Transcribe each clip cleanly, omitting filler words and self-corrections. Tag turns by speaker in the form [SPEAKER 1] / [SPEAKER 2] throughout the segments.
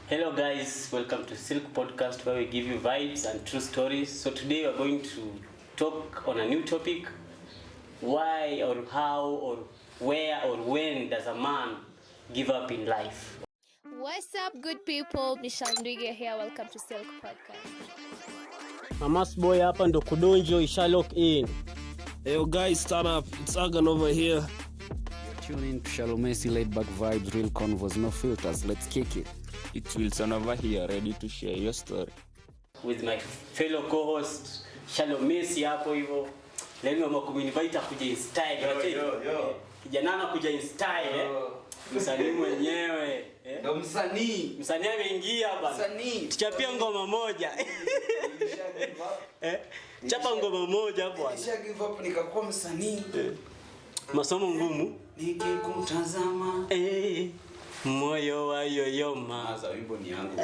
[SPEAKER 1] Hello guys, welcome to Silk Podcast where we give you vibes and true stories. So today we're going to talk on a new topic. Why or how or where or when does a man give up in life?
[SPEAKER 2] What's up, good people? Michelle Ndwige here. Welcome to Silk Podcast.
[SPEAKER 1] Mamas boy hapa ndo kudonjo isha lock in.
[SPEAKER 3] Yo guys, stand up. It's Agan over here.
[SPEAKER 4] Tune in to Shalom Messi, laid back vibes, real convos, no filters. Let's kick it.
[SPEAKER 5] It's Wilson over here, ready to share your story.
[SPEAKER 1] With my fellow co-host Shalom Messi hapo hivyo. Leo nimekuinvite kuja in style.
[SPEAKER 6] Yo.
[SPEAKER 1] Kijana anakuja in style. Msanii mwenyewe.
[SPEAKER 6] Ndo msanii.
[SPEAKER 1] Msanii ameingia bana.
[SPEAKER 6] Msanii.
[SPEAKER 1] Tuchapia ngoma moja. Chapa ngoma moja hapo.
[SPEAKER 6] Nisha give up nikakuwa msanii.
[SPEAKER 1] Masomo ngumu.
[SPEAKER 6] Nikikutazama.
[SPEAKER 1] Moyo wa yoyoma.
[SPEAKER 6] Maza wimbo ni yangu.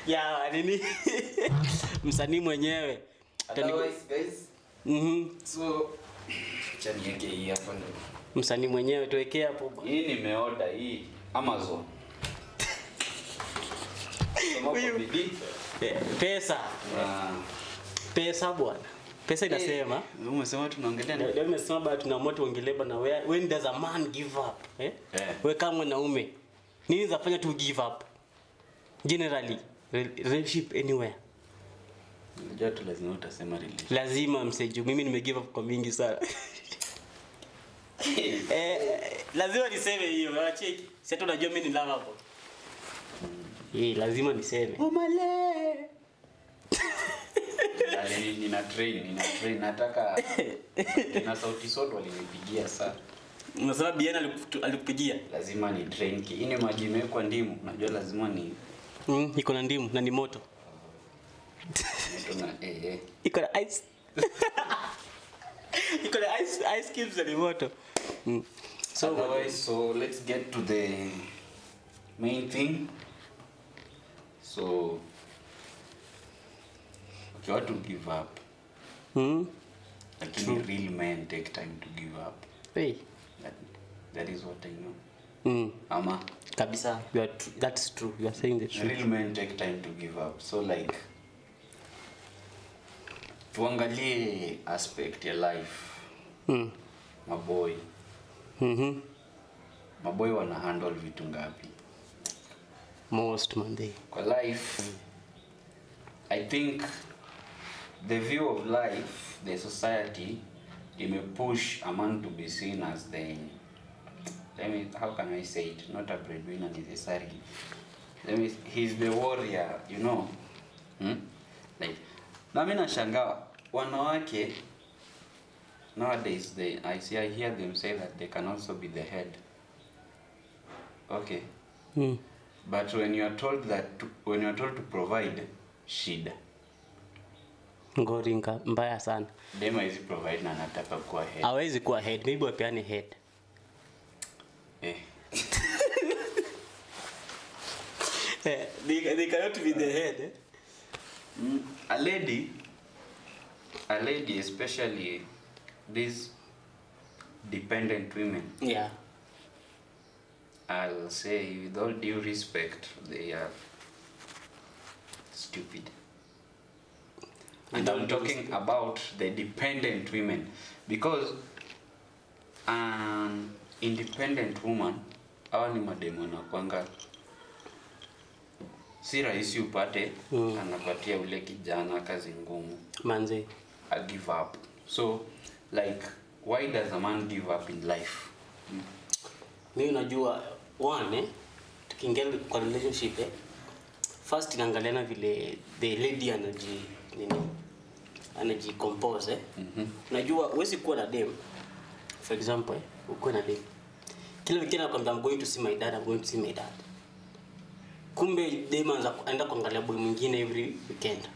[SPEAKER 1] Ya nini? Msanii mwenyewe.
[SPEAKER 6] Otherwise guys. So acha niweke hii hapa ndo.
[SPEAKER 1] Msanii mwenyewe tuwekea hapo.
[SPEAKER 6] Hii nimeorder hii Amazon.
[SPEAKER 1] Pesa. Pesa bwana. Pesa inasema.
[SPEAKER 6] Umesema tunaongelea nini?
[SPEAKER 1] Ndio nimesema bado tuna moto ongeleba na when does a man give up? Wewe kama mwanaume nini zafanya tu give up? Generally relationship anywhere.
[SPEAKER 6] Unajua tu lazima utasema relationship.
[SPEAKER 1] Lazima mseju. Mimi nime give up kwa mingi sana. Lazima niseme hiyo. Wacheki. Si hata unajua mimi ni lovable. Lazima niseme. Omale.
[SPEAKER 6] Nina train nataka na sauti sote walinipigia sana.
[SPEAKER 1] Unasema Biena alikupigia?
[SPEAKER 6] Lazima ni train ki. Ini maji imewekwa ndimu. Unajua lazima ni
[SPEAKER 1] iko na ndimu na ni moto. Iko na ice. Iko na ice cubes na ni moto.
[SPEAKER 6] So let's get to the main thing. So you want to give up. Lakini real men take time to give up.
[SPEAKER 1] Hey.
[SPEAKER 6] That is what I know. Ama
[SPEAKER 1] kabisa, that's true. You are saying the truth.
[SPEAKER 6] Real men take time to give up. So like tuangalie aspect ya life. Maboy. Maboy wana handle vitu ngapi?
[SPEAKER 1] Most Monday.
[SPEAKER 6] Kwa life, I think the view of life, the society, it may push a man to be seen as how can I say it? Not a breadwinner necessarily. He's the warrior, you know. Like, na mimi nashangaa wanawake nowadays I hear them say that they can also be the head. Okay. But when you are told to provide, shida.
[SPEAKER 1] Ngoringa mbaya sana.
[SPEAKER 6] Dema hizi provide na anataka kuwa head.
[SPEAKER 1] Hawezi kuwa head, maybe wapeane head. They cannot be the head.
[SPEAKER 6] A lady especially these dependent women.
[SPEAKER 1] Yeah.
[SPEAKER 6] I'll say with all due respect, they are stupid. And I'm talking about the dependent women because an independent woman, hawa ni mademo na kwanga si rahisi upate anapatia ule kijana kazi ngumu.
[SPEAKER 1] Manze.
[SPEAKER 6] I give up. So like why does a man give up in life?
[SPEAKER 1] Mimi unajua tukiingia kwa relationship first inaangaliana vile the lady energy compose. Unajua huwezi kuwa na dem. For example, uko na dem. Kila weekend anakuambia I'm going to see my dad, I'm going to see my dad. Kumbe dem anaenda kuangalia boy mwingine every weekend.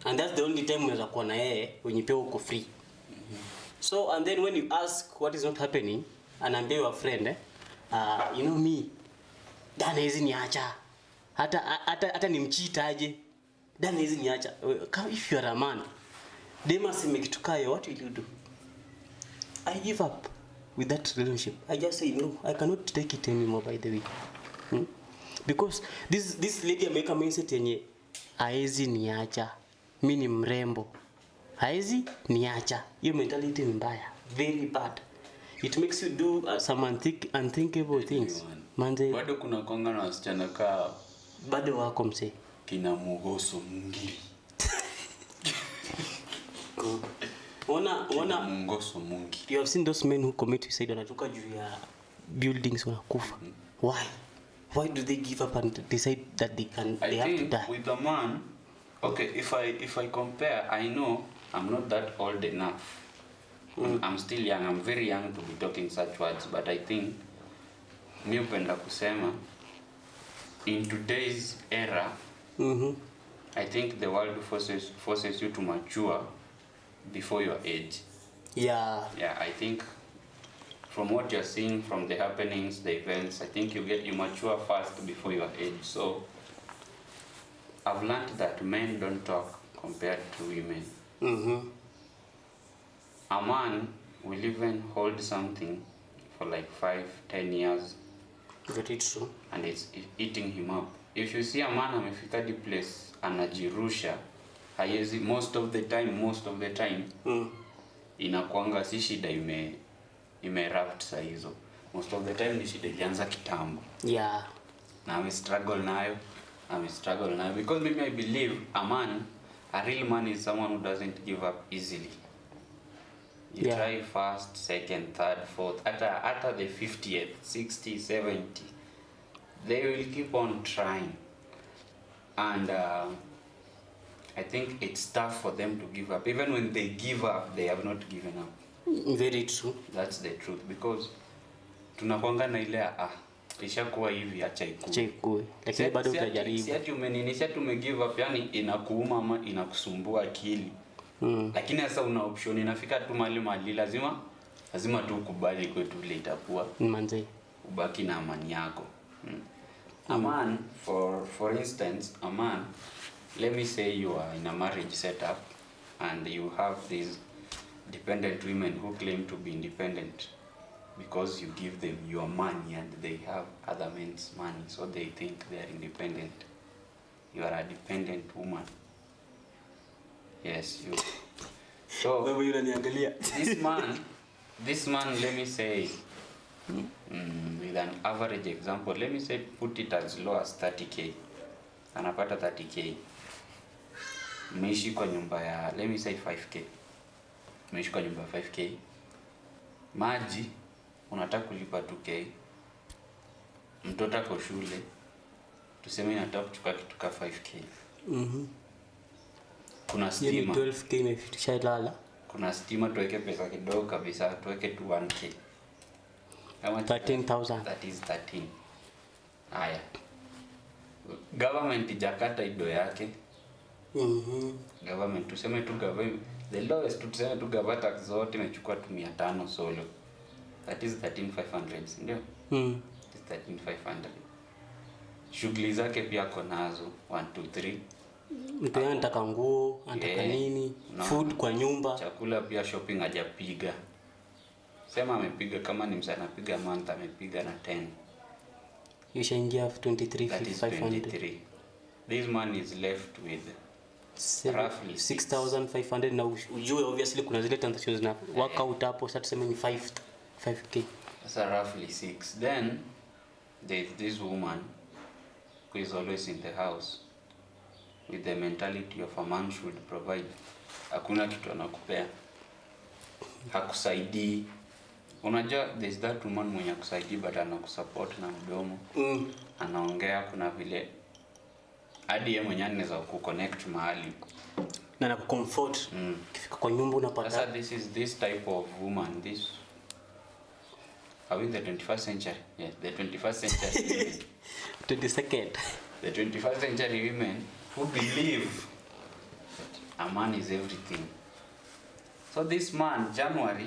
[SPEAKER 1] And that's the only time unaweza kuwa na yeye when you uko free. So and then when you ask what is not happening, anaambia your friend you know me, dana hizi niacha. Hata nimchitaje. Dana hizi niacha. If you are a man, dem aseme kitu kayo, what will you do? I give up with that relationship. I just say no, I cannot take it anymore by the way. because this lady ameweka mindset yenye haezi niacha, mimi ni mrembo, haezi niacha. Hiyo mentality ni mbaya, very bad. It makes you do some unthinkable things. Manze
[SPEAKER 6] Bado kuna konga na wasichana kaa
[SPEAKER 1] bado wako mse.
[SPEAKER 6] kina Mugoso Mungiri.
[SPEAKER 1] Ona
[SPEAKER 6] Mugoso Mungi.
[SPEAKER 1] you have seen those men who commit suicide wanatoka juu ya buildings wanakufa. Why do they give up and decide that they have to die?
[SPEAKER 6] With a man, okay, if I compare, I know I'm not that old enough. I'm still young. I'm very young to be talking such words, but I think mi upenda kusema in today's era, I think the world forces you to mature before your age.
[SPEAKER 1] Yeah.
[SPEAKER 6] Yeah, I think from what you're seeing, from the happenings, the events, I think you mature fast before your age. So I've learned that men don't talk compared to women. A man will even hold something for like 5-10 years,
[SPEAKER 1] Very true.
[SPEAKER 6] and it's eating him up. If you see a man amefika the place anajirusha, haiwezi most of the time inakuanga si shida ime saa hizo. Most of the time ni shida ilianza kitambo.
[SPEAKER 1] Yeah.
[SPEAKER 6] Na ame struggle nayo because maybe I believe a real man is someone who doesn't give up easily. You try first, second, third, fourth, after the 50th, 60, 70, they will keep on trying. And I think it's tough for them to give up. Even when they give up, they have not given up.
[SPEAKER 1] Very true.
[SPEAKER 6] That's the truth, because tunakwanga na ile ishakuwa hivi acha ikue.
[SPEAKER 1] Lakini bado utajaribu.
[SPEAKER 6] Si ati umegive up, yani inakuuma ama inakusumbua akili. Lakini sasa una option, inafika tu mahali lazima tu ukubali kwetu ile itakuwa.
[SPEAKER 1] Manze.
[SPEAKER 6] Ubaki na amani yako. A man, for instance, a man, let me say you are in a marriage setup and you have these dependent women who claim to be independent because you give them your money and they have other men's money, so they think they are independent. You are a dependent woman. Yes, you. So this man, let me say, with an average example, let me say put it as low as 30k. Anapata 30k. Meishi kwa nyumba ya, let me say 5k. Meishi kwa nyumba ya 5k. Maji unataka kulipa 2k. Mtoto kwa shule tuseme inataka kuchukua kitu ka 5k. Kuna stima
[SPEAKER 1] 12k imefikisha lala.
[SPEAKER 6] Kuna stima, tuweke pesa kidogo kabisa, tuweke tu 1k. Kama
[SPEAKER 1] 13,000.
[SPEAKER 6] That is 13. Haya. Government Jakarta ido yake. Government tuseme tu government, the lowest tuseme tu government tax zote imechukua tu 500 solo. That is 13,500, ndio? It's 13,500. Shughuli zake pia konazo 1 2 3.
[SPEAKER 1] Mtu anataka nguo, anataka nini, food kwa nyumba.
[SPEAKER 6] Chakula pia, shopping hajapiga. Sema amepiga, kama ni msana anapiga month amepiga na 10.
[SPEAKER 1] Ishaingia 23,500.
[SPEAKER 6] This man is left with roughly
[SPEAKER 1] 6,500 na ujue obviously kuna zile transactions na work out hapo, sasa tuseme ni 5k.
[SPEAKER 6] That's roughly 6. Then there's this woman who is always in the house with the mentality of a man should provide. Hakuna kitu anakupea, hakusaidii. Unajua there's that woman mwenye hakusaidii but anakusupport na mdomo. Anaongea kuna vile hadi yeye mwenyewe anaweza kuconnect mahali
[SPEAKER 1] na nakucomfort. Ukifika kwa nyumba unapata.
[SPEAKER 6] Sasa this type of woman, this are we in the 21st century? Yeah, the 21st century.
[SPEAKER 1] 22nd.
[SPEAKER 6] The 21st century women who believe a man is everything. So this man, January,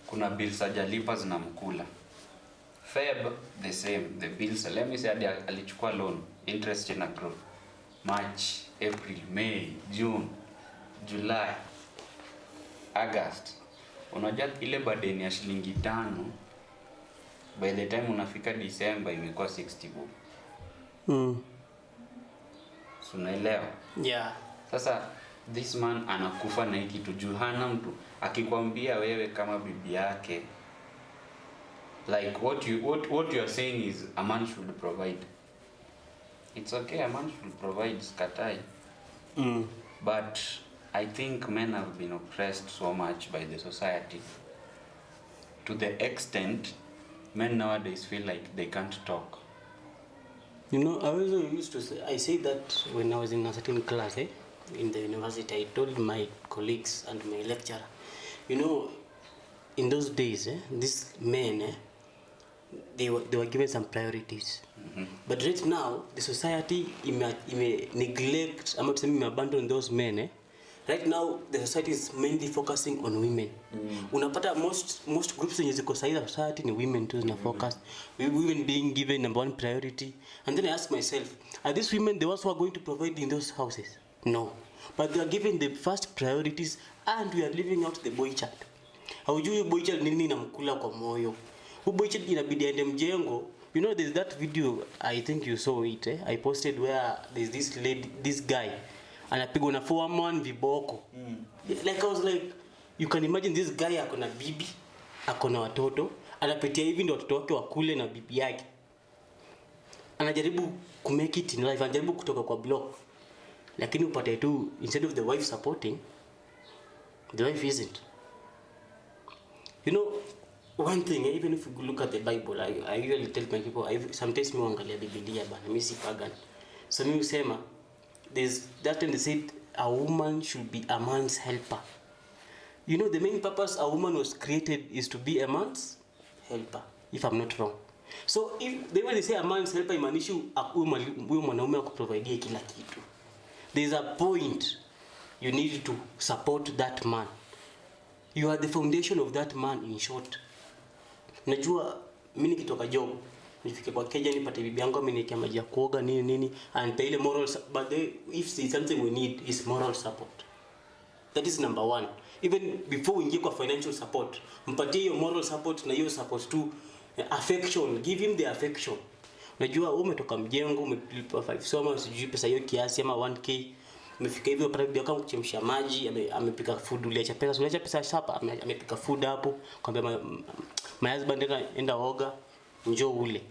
[SPEAKER 6] kuna bills hajalipa zinamkula. Feb, the same, the bills, let me say alichukua loan, interest ina grow. March, April, May, June, July, August. Unajua ile badeni ya shilingi 5, by the time unafika December imekuwa 60 bob. So unaelewa?
[SPEAKER 1] Yeah.
[SPEAKER 6] Sasa this man anakufa na hiki kitu juu hana mtu akikwambia wewe kama bibi yake, like what you are saying is a man should provide. It's okay, a man should provide, skatai. But I think men have been oppressed so much by the society to the extent men nowadays feel like they can't talk.
[SPEAKER 1] You know, I also used to say, I say that when I was in a certain class, in the university, I told my colleagues and my lecturer, you know, in those days, these men, they were given some priorities. But right now, the society neglect, I'm not saying abandon those men. Right now, the society is mainly focusing on women. Unapata most groups in the society ni women too, na focus. Women being given number one priority. And then I ask myself, are these women the ones who are going to provide in those houses? No. But they are given the first priorities and we are leaving out the boy child. Haujui boy child nini namkula kwa moyo. Boy child inabidi aende mjengo. You know, there's that video, I think you saw it, I posted where there's this guy anapigwa na 4-man viboko. Like I was like, you can imagine this guy akona bibi, akona watoto, anapitia hivi ndio watoto wake wakule na bibi yake. Anajaribu ku make it in life, anajaribu kutoka kwa block. Lakini upate tu, instead of the wife supporting, the wife isn't. You know, one thing, even if you look at the Bible, I usually tell my people, sometimes me wangalia Biblia bana, mimi si pagan. So mimi usema, there's that time they said a woman should be a man's helper. You know, the main purpose a woman was created is to be a man's helper, if I'm not wrong. So if when they say a man's helper, imaanishi huyo mwanaume akuprovidie kila kitu. There's a point you need to support that man. You are the foundation of that man, in short. Najua mimi nikitoka job nifike kwa keja nipate bibi yangu ameniwekea maji ya kuoga nini and pay ile moral, but if it's something we need is moral support. That is number one. Even before we ingie kwa financial support, mpatie hiyo moral support na hiyo support tu, affection, give him the affection. Unajua wewe umetoka mjengo, umelipa 5 soma, sijui pesa hiyo kiasi ama 1k, umefika hivyo pale bibi yako kuchemsha maji, amepika food, uliacha pesa shapa, amepika food hapo, kwambia my husband enda oga, njoo ule.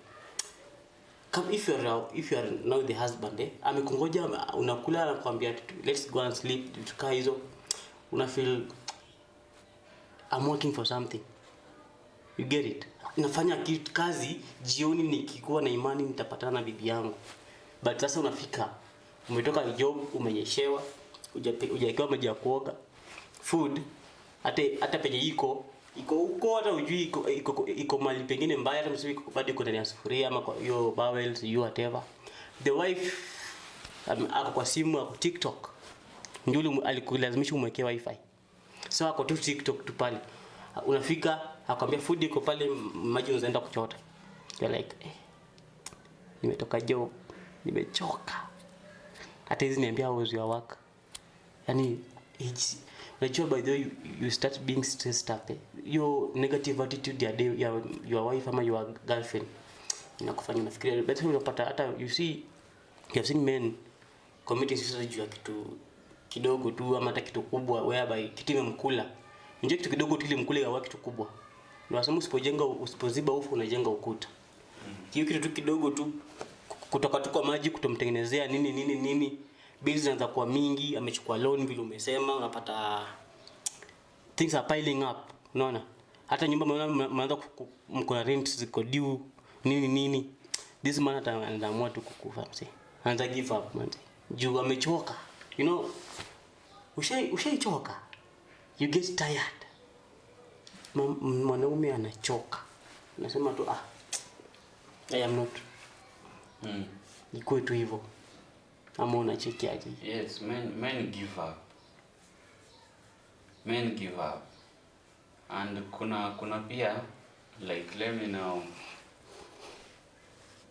[SPEAKER 1] If you are now the husband, amekungoja unakula, anakuambia let's go and sleep, tukaa hizo, una feel I'm working for something. You get it? Nafanya kazi jioni nikikuwa na imani nitapatana na bibi yangu. But sasa unafika, umetoka job, umenyeshewa, hujawekewa maji ya kuoga, food hata penye iko huko, hata hujui iko mali pengine mbaya, hata msio iko bado iko ndani ya sufuria ama kwa hiyo bowels, you whatever. The wife ako kwa simu, ako TikTok, ndio alikulazimisha umwekee wifi. So ako tu TikTok tu pale. Unafika akwambia food iko pale, maji unaenda kuchota. You're like, nimetoka job, nimechoka. Hata hizi niambia how was your work? Yani unajua by the way you start being stressed up. Your negative attitude ya your wife ama your girlfriend inakufanya unafikiria, but unapata hata you have seen men committing suicide juu ya kitu kidogo tu ama hata kitu kubwa, whereby kitu imemkula. Nje kitu kidogo tu ile mkule ya kitu kubwa. Ndio wasema usipoziba ufu unajenga ukuta. Hiyo kitu tu kidogo tu kutoka tu kwa maji kutomtengenezea nini bills zinaanza kuwa mingi, amechukua loan vile umesema, unapata things are piling up, unaona? Hata nyumba mnaanza mko na rent ziko due nini. This man anaamua tu kukufa mse. Anaanza give up man. Juu amechoka. You know, ushaichoka. You get tired. Mwanaume anachoka. Nasema tu I am not. Iko tu hivyo. Ama unacheki aje?
[SPEAKER 6] Yes, men give up. Men give up. And kuna pia, like, let me now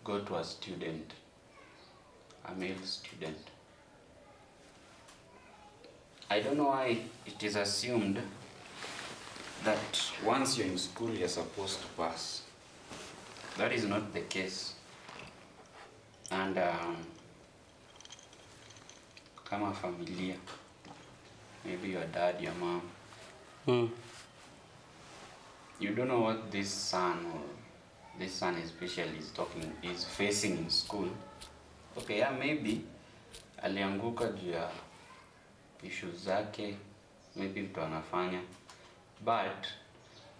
[SPEAKER 6] go to a student, a male student. I don't know why it is assumed that once you're in school you're supposed to pass. That is not the case. And kama familia, maybe your dad, your mom, you don't know what this son especially is facing in school. Okay, yeah, maybe alianguka juu ya issues zake, maybe mtu anafanya, but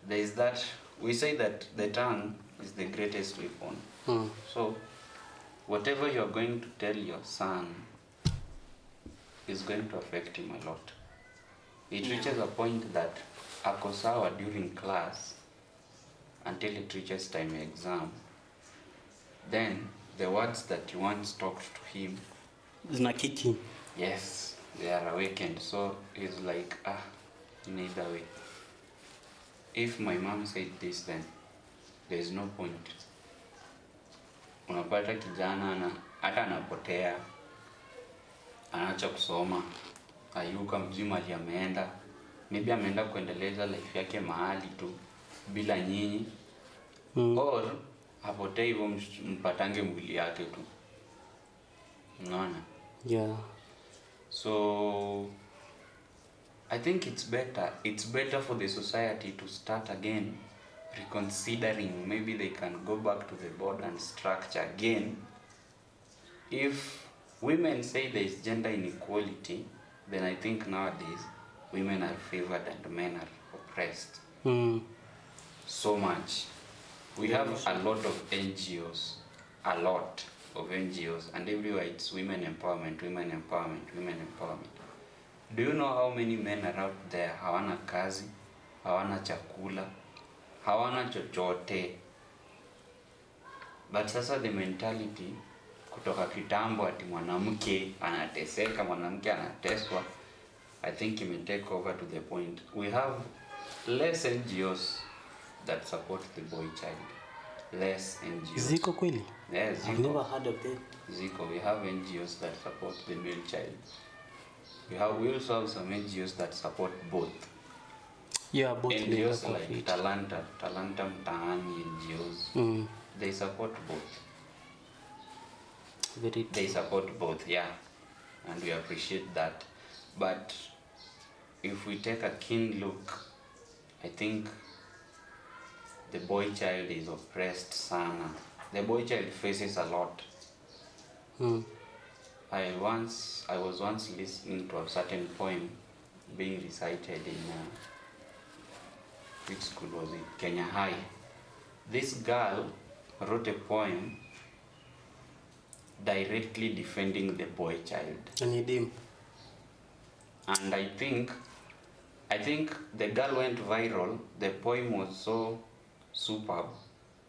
[SPEAKER 6] there is that, we say that the tongue is the greatest weapon. So whatever you're going to tell your son is going to affect him a lot. It reaches a point that ako sawa during class until it reaches time exam. Then the words that you once talked to him,
[SPEAKER 1] Zina kick him.
[SPEAKER 6] yes, they are awakened. So he's like, in either way. If my mom said this, then there is no point. Unapata kijana hata anapotea, anaacha kusoma, ayuka mzima ali ameenda, maybe ameenda kuendeleza life yake mahali tu bila nyinyi, or apotee hivyo mpatange mwili yake tu. Unaona?
[SPEAKER 1] Yeah.
[SPEAKER 6] So I think it's better for the society to start again reconsidering. Maybe they can go back to the board and structure again. If women say there is gender inequality, then I think nowadays women are favored and men are oppressed. So much. We have a lot of NGOs, and everywhere it's women empowerment. Do you know how many men are out there hawana kazi, hawana chakula, hawana chochote? But sasa the mentality kutoka kitambo ati mwanamke anateseka, mwanamke anateswa, I think it may take over to the point we have less NGOs that support the boy child. Less NGOs.
[SPEAKER 1] Ziko kweli?
[SPEAKER 6] Yeah, Ziko.
[SPEAKER 1] I've never heard of them.
[SPEAKER 6] Ziko. We have NGOs that support the male child. We also have some NGOs that support both.
[SPEAKER 1] Yeah, both
[SPEAKER 6] NGOs like Talanta Mtaani NGOs. They support both. They support both, yeah. And we appreciate that. But if we take a keen look, I think the boy child is oppressed sana. The boy child faces a lot. I was once listening to a certain poem being recited in which school was it? Kenya High. This girl wrote a poem directly defending the boy child.
[SPEAKER 1] And
[SPEAKER 6] I think the girl went viral. The poem was so superb.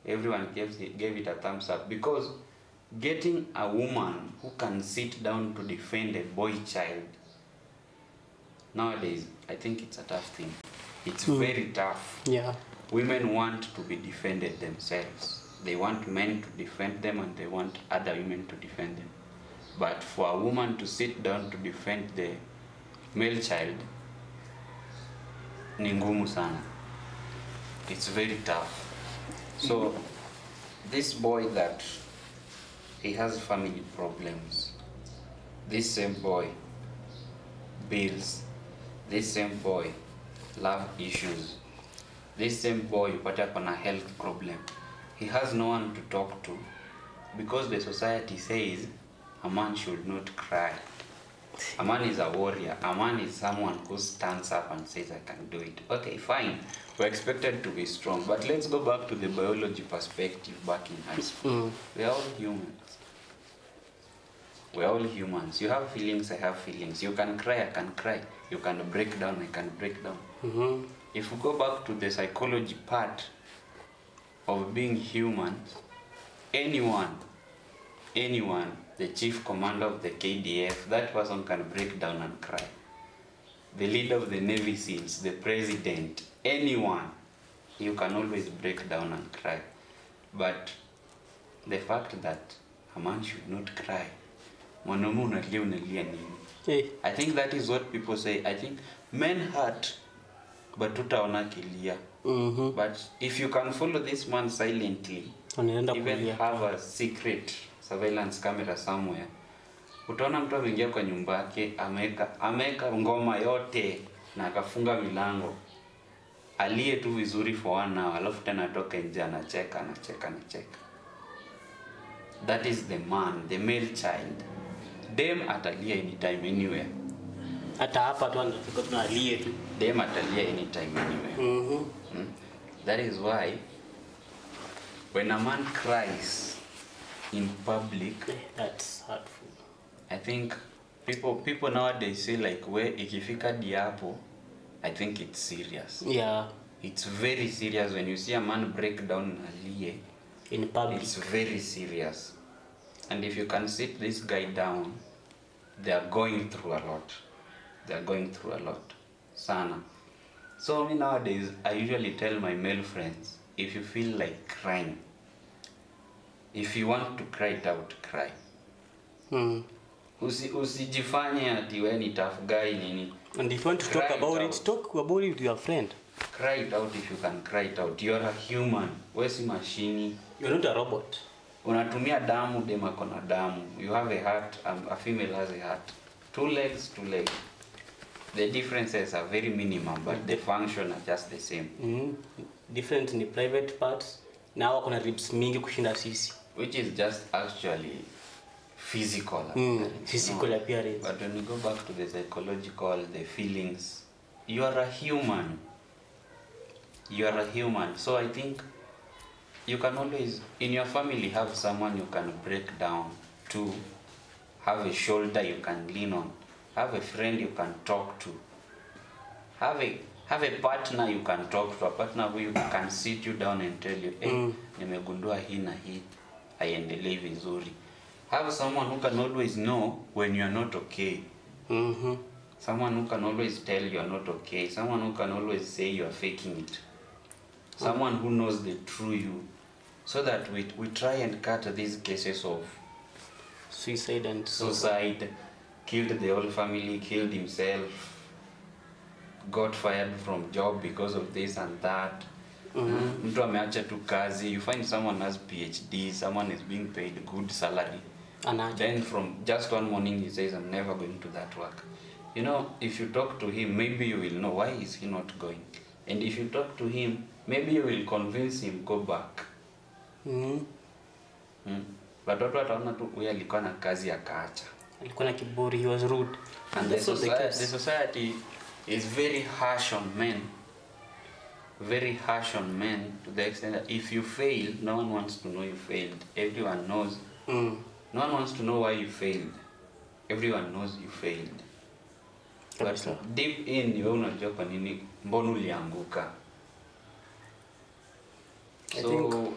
[SPEAKER 6] Everyone gave it a thumbs up, because getting a woman who can sit down to defend a boy child nowadays, I think it's a tough thing. It's very tough.
[SPEAKER 1] Yeah.
[SPEAKER 6] Women want to be defended themselves. They want men to defend them, and they want other women to defend them. But for a woman to sit down to defend the male child, ni ngumu sana. It's very tough. So this boy that he has family problems, this same boy, bills, this same boy, love issues, this same boy upata kona health problem, he has no one to talk to, because the society says a man should not cry. A man is a warrior. A man is someone who stands up and says, I can do it. Okay, fine. We're expected to be strong. But let's go back to the biology perspective back in high school. We're all humans. We're all humans. You have feelings, I have feelings. You can cry, I can cry. You can break down, I can break down. If we go back to the psychology part of being human, anyone, the chief commander of the KDF, that person can break down and cry. The leader of the Navy SEALs, the president, anyone, you can always break down and cry. But the fact that a man should not cry, I think that is what people say. I think men hurt, but tutaona kilia. But if you can follow this man silently,
[SPEAKER 1] Wanaenda
[SPEAKER 6] even
[SPEAKER 1] kulia.
[SPEAKER 6] have a secret surveillance camera somewhere. Utaona mtu ameingia kwa nyumba yake, ameka ngoma yote na akafunga milango. Alie tu vizuri for 1 hour, alafu tena atoke nje anacheka. That is the man, the male child. Dem atalia anytime anywhere.
[SPEAKER 1] Hata hapa tu anafika tunalie tu.
[SPEAKER 6] Dem atalia anytime anywhere. That is why when a man cries in public,
[SPEAKER 1] That's hurtful.
[SPEAKER 6] I think people nowadays say like where ikifika diapo, I think it's serious.
[SPEAKER 1] Yeah,
[SPEAKER 6] It's very serious when you see a man break down and alie.
[SPEAKER 1] in public.
[SPEAKER 6] It's very serious. And if you can sit this guy down, they are going through a lot. Sana. So me nowadays, I usually tell my male friends, if you feel like crying, if you want to cry it out, cry. Usijifanye ati wewe ni tough guy nini.
[SPEAKER 1] And if you want to talk about it, talk about it with your friend.
[SPEAKER 6] Cry it out if you can cry it out. You are a human. Wewe si mashini.
[SPEAKER 1] You're not a robot.
[SPEAKER 6] Unatumia damu, dem ako na damu. You have a heart, a female has a heart. 2 legs. The differences are very minimum, but the function are just the same.
[SPEAKER 1] Different in the private parts. Now kuna ribs mingi kushinda sisi.
[SPEAKER 6] Which is just actually physical.
[SPEAKER 1] Physical appearance.
[SPEAKER 6] But when you go back to the psychological, the feelings, you are a human. So I think you can always, in your family, have someone you can break down to, have a shoulder you can lean on, have a friend you can talk to, have a partner you can talk to, a partner who you can sit you down and tell you, hey, nimegundua hii na hii, haiendelei vizuri. Have someone who can always know when you are not okay. Someone who can always tell you are not okay. Someone who can always say you are faking it. Someone who knows the true you. So that we try and cut these cases of
[SPEAKER 1] Suicide and
[SPEAKER 6] suicide, killed the whole family, killed himself, got fired from job because of this and that. Mtu ameacha tu kazi. You find someone has PhD, someone is being paid good salary. Then from just one morning he says, I'm never going to that work. You know, if you talk to him, maybe you will know why is he not going. And if you talk to him, maybe you will convince him go back. But watu wataona tu huyu alikuwa na kazi akaacha.
[SPEAKER 1] Alikuwa na kiburi, he was rude.
[SPEAKER 6] And the society is very harsh on men. Very harsh on men to the extent that if you fail, no one wants to know you failed. Everyone knows. No one wants to know why you failed. Everyone knows you failed. But deep in you unajua kwa nini mbona ulianguka. So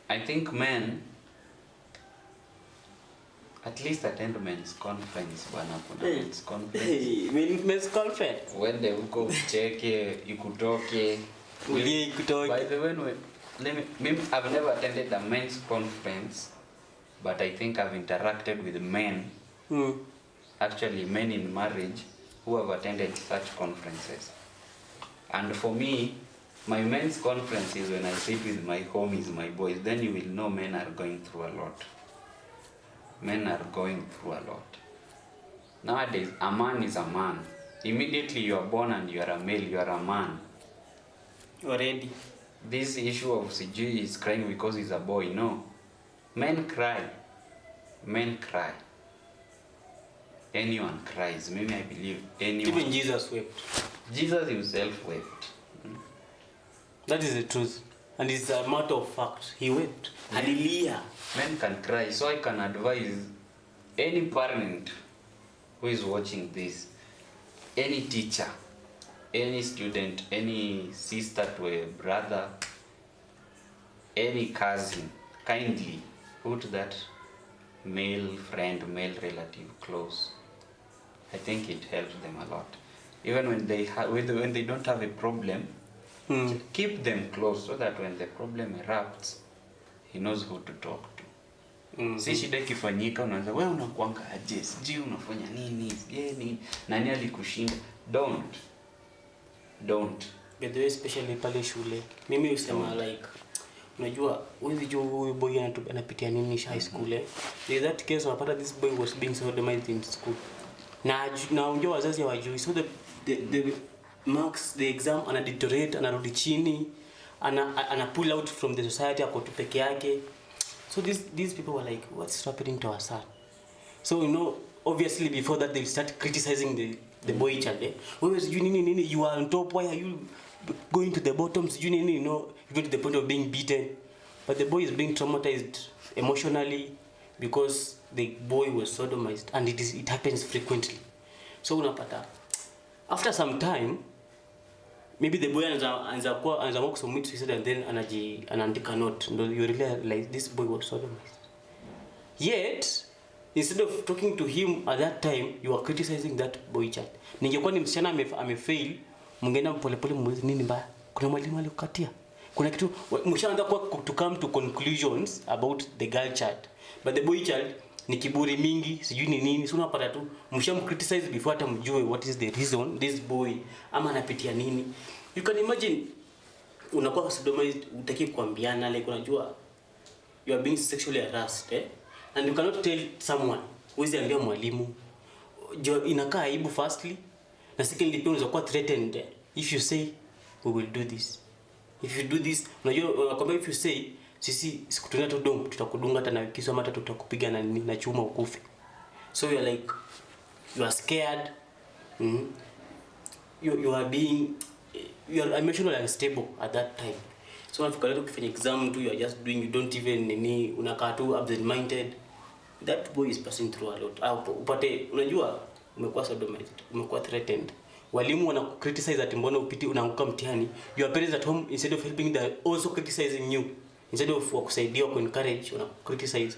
[SPEAKER 6] I think men at least attend men's conference bwana, kuna men's conference.
[SPEAKER 1] Men's conference.
[SPEAKER 6] Wende huko ucheke, ikutoke. By the way, I've never attended a men's conference, but I think I've interacted with men, actually men in marriage, who have attended such conferences. And for me, my men's conference is when I sit with my homies, my boys, then you will know men are going through a lot. Men are going through a lot. Nowadays, a man is a man. Immediately you are born and you are a male, you are a man.
[SPEAKER 1] Already.
[SPEAKER 6] This issue of Sijui is crying because he's a boy, no. Men cry. Men cry. Anyone cries. Maybe I believe anyone.
[SPEAKER 1] Even Jesus wept.
[SPEAKER 6] Jesus himself wept.
[SPEAKER 1] That is the truth. And it's a matter of fact. He wept. Hallelujah.
[SPEAKER 6] Men can cry. So I can advise any parent who is watching this, any teacher, any student, any sister to a brother, any cousin, kindly put that male friend, male relative close. I think it helps them a lot. Even when they don't have a problem, keep them close so that when the problem erupts, he knows who to talk to. Si shida ikifanyika unaanza wewe unakuanga aje, sijui unafanya nini, sijui nani alikushinda. Don't.
[SPEAKER 1] By the way, especially pale shule. Mimi usema like unajua wewe huyu boy anapitia nini high school in that case unapata this boy was being sodomized in school na unajua wazazi hawajui, so the marks the exam ana deteriorate, anarudi chini, ana pull out from the society, ako tu peke yake. So these people were like, what's happening to our son? So obviously before that they start criticizing the boy child. Where is you nini, you are on top, why are you going to the bottoms? You nini, even to the point of being beaten. But the boy is being traumatized emotionally because the boy was sodomized, and it happens frequently. So unapata after some time maybe the boy anaanza kusubmit suicide, and then anaandika note, you realize this boy was sodomized. Yet instead of talking to him at that time, you are criticizing that boy child. Ningekuwa ni msichana amefail, mungeenda polepole mwezi nini mbaya, kuna mwalimu alikukatia, kuna kitu mshaanza to come to conclusions about the girl child. But the boy child ni kiburi mingi, sijui ni nini, so unapata tu criticize before hata mjue what is the reason this boy ama anapitia nini. You can imagine unakuwa sodomized, utaki kuambiana, like unajua you are being sexually harassed, and you cannot tell someone. Uwezi ambia mwalimu, inakaa aibu firstly, na secondly pia unaweza kuwa threatened if you say we will do this. If you do this, unajua kwamba if you say sisi sikutumia tu dom, tutakudunga hata na kisu ama hata tutakupiga na chuma ukufe. So you are like, you are scared, you are emotionally unstable at that time. So unafikiri ukifanya exam tu, you are just doing, you don't even unakaa tu absent minded. That boy is passing through a lot. Upate unajua umekuwa sodomized, umekuwa threatened, walimu wana criticize ati mbona upiti unaanguka mtihani, your parents at home instead of helping they also criticizing you, instead of kusaidia ku encourage wana criticize.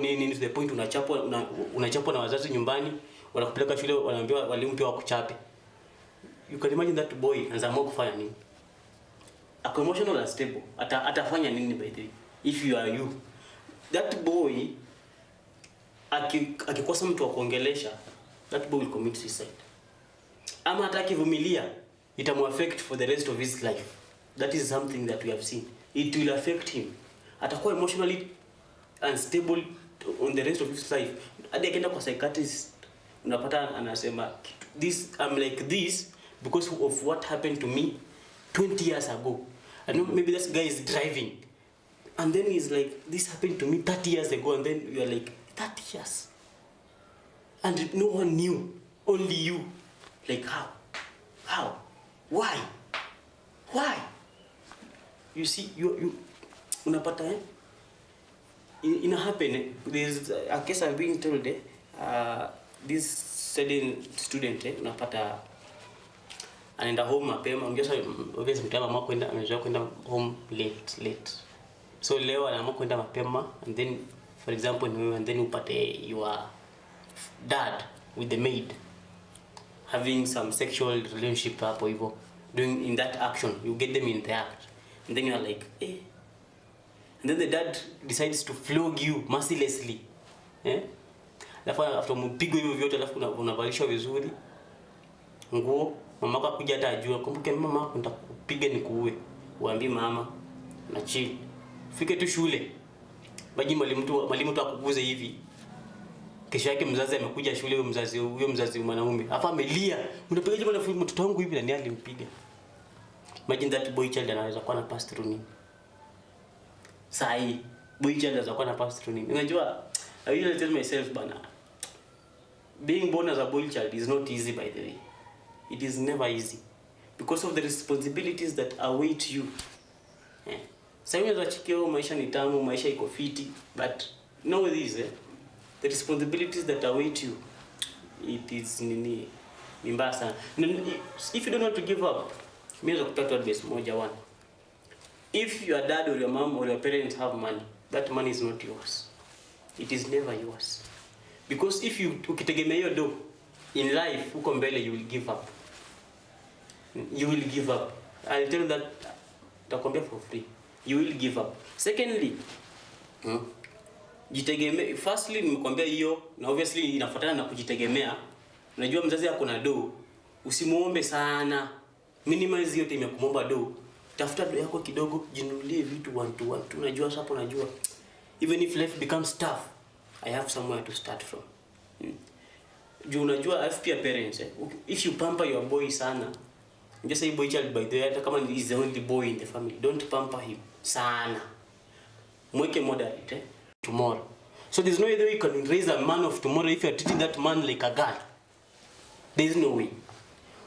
[SPEAKER 1] Nini to the point unachapwa na wazazi nyumbani, wanakupeleka shule, wanaambia walimu pia wakuchape. You can imagine that boy anaamua kufanya nini, ako emotional unstable, atafanya nini by the way. If you are you, that boy akikosa mtu wa kuongelesha, that boy will commit suicide. Ama atakivumilia, itamuaffect for the rest of his life. That is something that we have seen. It will affect him. Atakuwa emotionally unstable on the rest of his life. Hadi akienda kwa psychiatrist, unapata anasema I'm like this because of what happened to me 20 years ago. I know maybe this guy is driving, and then he's like, this happened to me 30 years ago, and then you are like, 30 years, and no one knew, only you. Like how, why? You see, you unapata ina happen. There's a case I'm being told, this student unapata anaenda home mapema, obviously mtama amezoea kwenda home late. So leo anaamua kwenda mapema, and then for example and then upate your dad with the maid having some sexual relationship hapo hivyo, doing in that action, you get them in the act, and then you are like and then the dad decides to flog you mercilessly, alafu after mpigo hivyo vyote, alafu unavalishwa vizuri nguo, mama yako kuja hata ajua, kumbuke mama yako nitakupiga nikuue, uambie mama na chill, fike tu shule baji mwalimu tu akuguze hivi, kesho yake mzazi amekuja shule, huyo mzazi mwanaume hapa amelia, unapigaje mtoto wangu hivi, na nani alimpiga? Imagine that boy child anaweza kuwa na pass through nini sai, boy child anaweza kuwa na pass through nini. Unajua, I really tell myself bana, being born as a boy child is not easy, by the way. It is never easy because of the responsibilities that await you. Sasa unaweza chikio maisha ni tamu, maisha iko fiti, but know this, the responsibilities that await you, it is ni mbaya sana. If you don't want to give up, mimi nakupata advice moja, one. If your dad or your mom or your parents have money, that money is not yours. It is never yours. Because if you ukitegemea hiyo do in life, uko mbele, you will give up. You will give up. I'll tell you that, takwambia for free. You will give up. Secondly, jitegemea. Firstly, nimekwambia hiyo, na obviously inafuatana na kujitegemea. Unajua mzazi yako na do, usimuombe sana. Minimize yote imekumomba do. tafuta do yako kidogo, jinunulie vitu one to one. Unajua hapo, unajua even if life becomes tough, I have somewhere to start from. Juu unajua I have peer parents. If you pamper your boy sana, just say boy child by the way, hata kama he is the only boy in the family, don't pamper him sana. Mweke moderate tomorrow. So there's no way you can raise a man of tomorrow if you are treating that man like a girl. There's no way.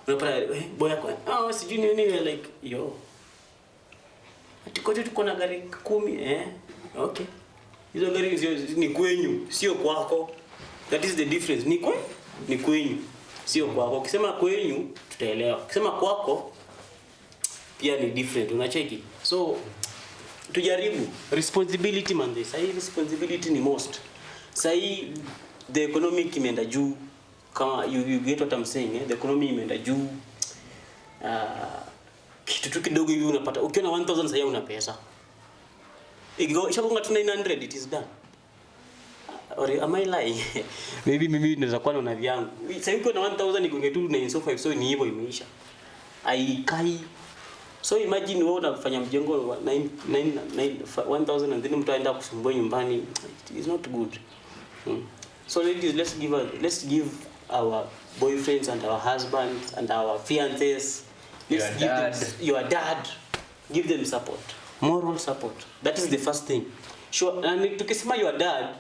[SPEAKER 1] Unapata boy yako, sijui nini, like yo. Atikoje tuko na gari 10 okay. Hizo gari ni kwenyu, sio kwako. That is the difference. Ni kwenyu, sio kwako. Ukisema kwenyu tutaelewa. Ukisema kwako pia ni different. Unacheki? So tujaribu responsibility man, this responsibility ni most. Sai the economic imeenda juu, kama you get what I'm saying, the economy imeenda juu. Kitu kidogo hivi unapata, ukiona 1000 sasa una pesa. Ishagonga 900, it is done. Or am I lying? Maybe mimi naweza kuwa na vyangu. Sasa ukiona 1000 igonge tu 905, so ni hivyo imeisha. Aikai. So imagine wewe unafanya mjengo 1000 and then mtu aenda kusumbua nyumbani. It is not good. So ladies, let's give our boyfriends and our husbands and our fiancés, your dad, give them support, moral support. That is the first thing. Sure, and tukisema your dad,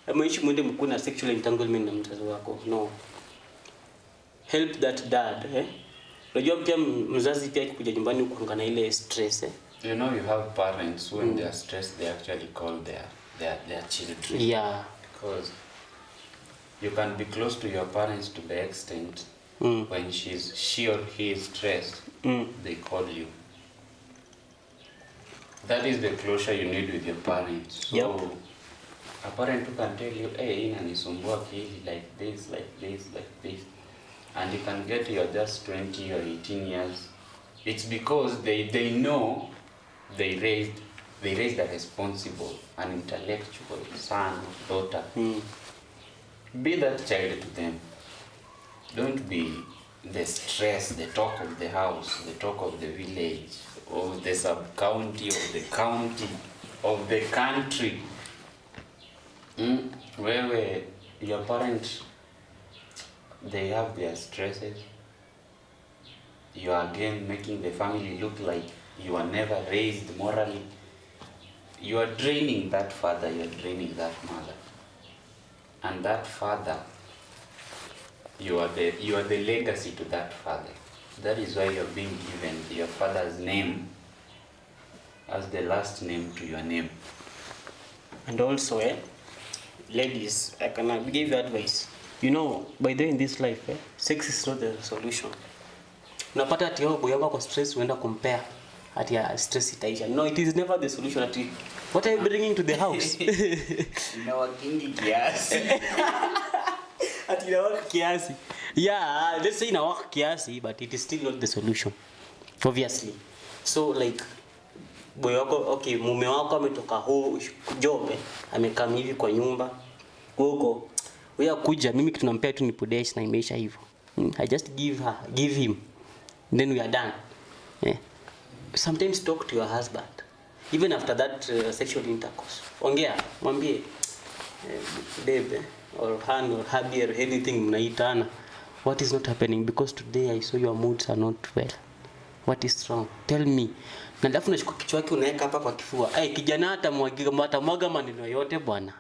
[SPEAKER 1] ameishi mwende mkuna sexual entanglement na mzazi wako. No. Help that dad, Unajua pia mzazi pia akikuja nyumbani uko na ile stress.
[SPEAKER 6] You know, you have parents when they are stressed, they actually call their children.
[SPEAKER 1] Yeah.
[SPEAKER 6] Because you can be close to your parents to the extent when she or he is stressed, they call you. That is the closure you need with your parents. So
[SPEAKER 1] yep.
[SPEAKER 6] A parent who can tell you, hey, inanisumbua akili like this, like this, like this. And you can get you're just 20 or 18 years. It's because they know they raised a responsible, an intellectual son or daughter. Be that child to them. Don't be the stress, the talk of the house, the talk of the village, of the sub-county, of the county, of the country. Where your parents, they have their stresses. You are again making the family look like you are never raised morally. You are draining that father, you are draining that mother. And that father, you are the legacy to that father. That is why you are being given your father's name as the last name to your name.
[SPEAKER 1] And also, ladies, I can give you advice. You know, by the way, in this life, sex is not the solution. Unapata ati boy yangu kwa stress uenda compare ati ya stress itaisha. No, it is never the solution. Ati what are you bringing to the house?
[SPEAKER 6] Inawakingi kiasi.
[SPEAKER 1] Ati inawaka kiasi. Yeah, let's say inawaka kiasi, but it is still not the solution. Obviously. So like boy wako, okay, mume wako ametoka job, amekaa hivi kwa nyumba. Huko wewe kuja, mimi kitu nampea tu ni pudesh na imeisha hivyo. I just give him. Then we are done. Yeah. Sometimes talk to your husband. Even after that sexual intercourse. Ongea, mwambie babe or han or hubby or anything mnaitana. What is not happening? Because today I saw your moods are not well. What is wrong? Tell me. Na alafu unachukua kichwa yake unaweka hapa kwa kifua. Kijana atamwaga maneno yote bwana.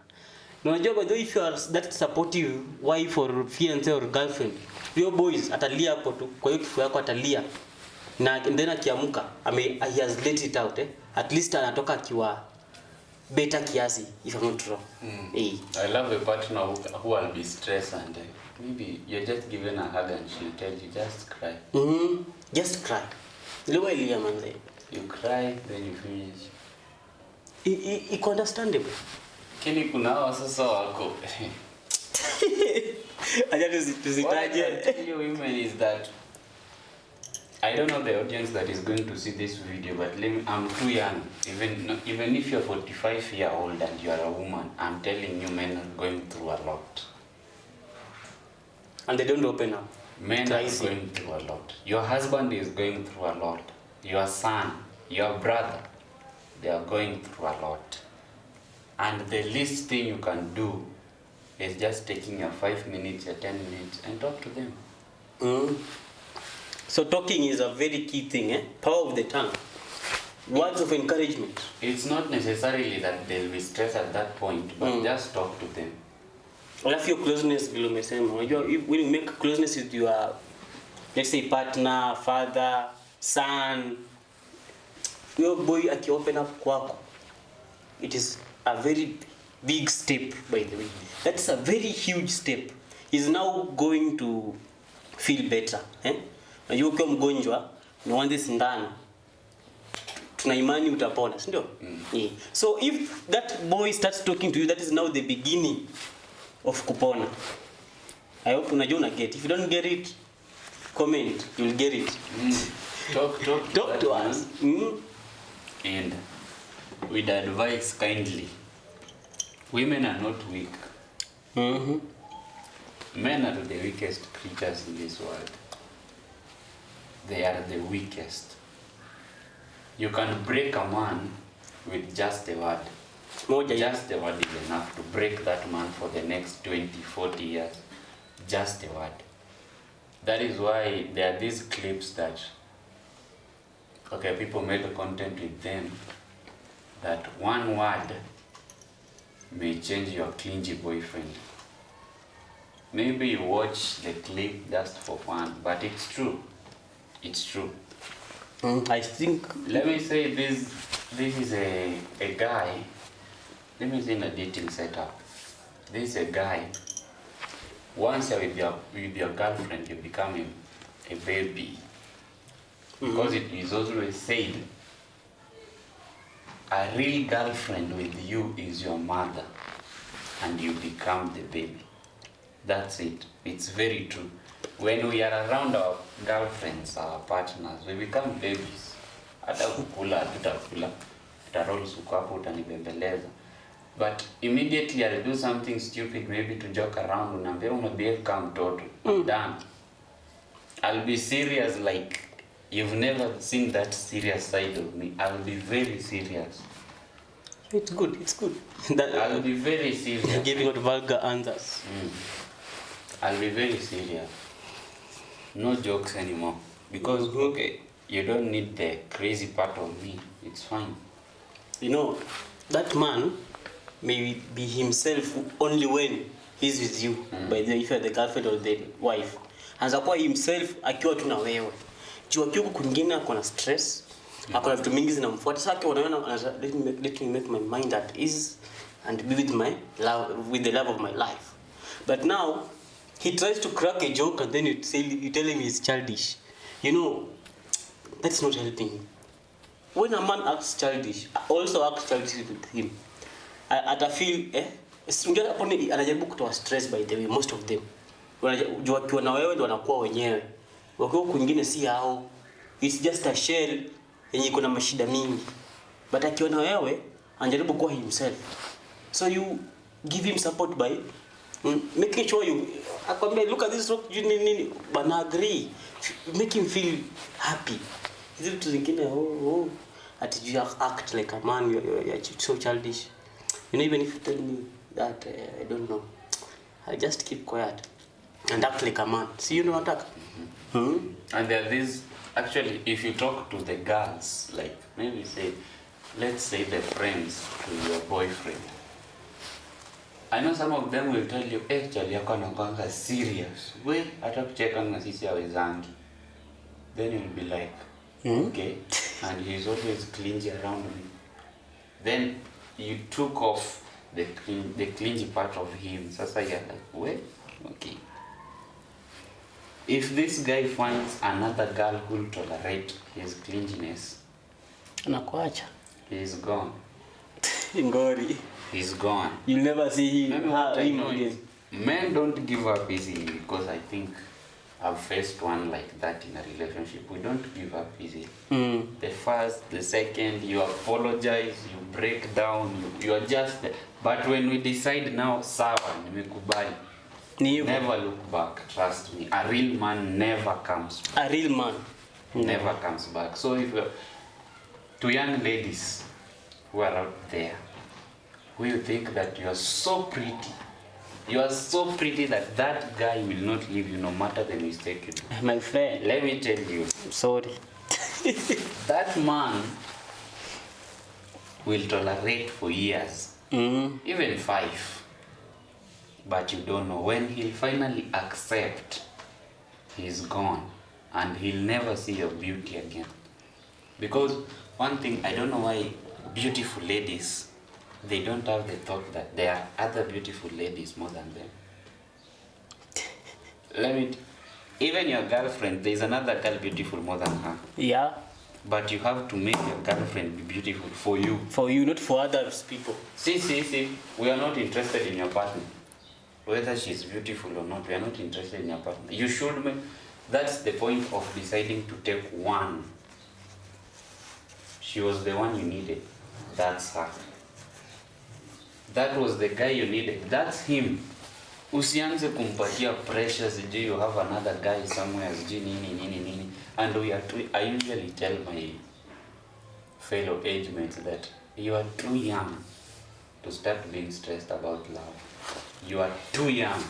[SPEAKER 1] Na unajua by the way, if you are that supportive wife or fiancé or girlfriend, your boys atalia hapo tu. Kwa hiyo kifua yako atalia. Na then akiamka, he has let it out. At least anatoka akiwa better kiasi, if I'm not wrong.
[SPEAKER 6] I love a partner who will be stressed and maybe you're just given a hug and she'll tell you just cry.
[SPEAKER 1] Just cry. Lewa ilia manze.
[SPEAKER 6] You cry, then you finish.
[SPEAKER 1] It's understandable.
[SPEAKER 6] Kini kuna hawa sasa wako.
[SPEAKER 1] Aja tuzitaje.
[SPEAKER 6] What I can tell you women is that I don't know the audience that is going to see this video, but I'm too young. Even if you're 45 years old and you are a woman, I'm telling you, men are going through a lot.
[SPEAKER 1] And they don't open up.
[SPEAKER 6] Men are going through a lot. Your husband is going through a lot. Your son, your brother, they are going through a lot. And the least thing you can do is just taking your 5 minutes, your 10 minutes and talk to them.
[SPEAKER 1] So talking is a very key thing, eh? Power of the tongue. Words of encouragement.
[SPEAKER 6] It's not necessarily that they'll be stressed at that point, but just talk to them.
[SPEAKER 1] Alafu your closeness vile umesema. Unajua when you make closeness with your, let's say, partner, father, son, your boy aki-open up kwako, it is a very big step, by the way. That's a very huge step. He's now going to feel better. Unajua ukiwa mgonjwa, unaanza sindano, tuna imani utapona, si ndio? Yeah. So if that boy starts talking to you, that is now the beginning of kupona. I hope unajua una get. If you don't get it, comment, you'll get it. Talk to us.
[SPEAKER 6] And we'd advise kindly, women are not weak. Men are the weakest creatures in this world. They are the weakest. You can break a man with just a word. Just a word is enough to break that man for the next 20, 40 years. Just a word. That is why there are these clips that, okay, people make a content with them, that one word may change your clingy boyfriend. Maybe you watch the clip just for fun, but it's true. It's true.
[SPEAKER 1] I think.
[SPEAKER 6] Let me say this is a guy. Let me say in a dating setup. This is a guy. Once you're with your girlfriend, you become a baby. Because it is always said, a real girlfriend with you is your mother, and you become the baby. That's it. It's very true. When we are around our girlfriends, our partners, we become babies. Hata kukula, hatutakula. Tutaroli suku hapo utanibembeleza. But immediately I'll do something stupid, maybe to joke around, unaambia umebehave kama mtoto. Done. I'll be serious like you've never seen that serious side of me. I'll be very serious.
[SPEAKER 1] It's good.
[SPEAKER 6] I'll be very serious.
[SPEAKER 1] Giving out vulgar answers.
[SPEAKER 6] I'll be very serious. No jokes anymore. Because, okay, you don't need the crazy part of me. It's fine.
[SPEAKER 1] You know, that man may be himself only when he's with you. By the way, if you're the girlfriend or the wife. Anza kuwa himself akiwa tu na wewe. Juu akiwa kwingine akona stress, akona vitu mingi zinamfuata. Sasa akiwa unaona let me make my mind at ease and be with my love, with the love of my life. But now he tries to crack a joke and then you tell him he's childish. You know, that's not helping. When a man acts childish, also act childish with him. Ata feel unajua hapo ni anajaribu kutoa stress, by the way, most of them. Wanajua wakiwa na wewe ndio wanakuwa wenyewe. Wakiwa kwingine si hao. It's just a shell yenye iko na mashida mingi. But akiwa na wewe anajaribu kuwa himself. So you give him support by making sure you akwambia look at this rock, you nini bana agree. Make him feel happy. Hizi vitu zingine at you act like a man, you're so childish. You know, even if you tell me that I don't know, I just keep quiet and act like a man. See, you know what I mean?
[SPEAKER 6] And there are these, actually, if you talk to the girls, like maybe say, let's say the friends to your boyfriend, I know some of them will tell you, chali yako anakuanga serious. We hata kucheka na sisi hawezangi. Then you'll be like, okay, and he's always clingy around me. Then you took off the clingy part of him. Sasa you're like, well, okay. If this guy finds another girl who will tolerate his clinginess,
[SPEAKER 1] Anakuacha.
[SPEAKER 6] he's gone.
[SPEAKER 1] Ngori.
[SPEAKER 6] He's gone.
[SPEAKER 1] You'll never see him.
[SPEAKER 6] Maybe what I know
[SPEAKER 1] again.
[SPEAKER 6] is, men don't give up easily, because I think I've faced one like that in a relationship. We don't give up easily. The first, the second, you apologize, you break down, you adjust. But when we decide now, sawa, nimekubali, never look back, trust me. A real man never comes back.
[SPEAKER 1] A real man.
[SPEAKER 6] Never comes back. So if to young ladies who are out there, who you think that you are so pretty, that that guy will not leave you no matter the mistake you do.
[SPEAKER 1] My friend,
[SPEAKER 6] Let me tell you,
[SPEAKER 1] sorry.
[SPEAKER 6] that man will tolerate for years, even 5. But you don't know when he'll finally accept, he's gone, and he'll never see your beauty again. Because one thing, I don't know why beautiful ladies, they don't have the thought that there are other beautiful ladies more than them. Even your girlfriend, there's another girl beautiful more than her.
[SPEAKER 1] Yeah.
[SPEAKER 6] But you have to make your girlfriend be beautiful for you.
[SPEAKER 1] For you, not for other people.
[SPEAKER 6] See, we are not interested in your partner. Whether she's beautiful or not, we are not interested in your partner. You should make, that's the point of deciding to take one. She was the one you needed. That's her. That was the guy you needed. That's him. Usianze kumpatia pressure, sijui you have another guy somewhere, sijui nini. And I usually tell my fellow age mates that you are too young to start being stressed about love. You are too young.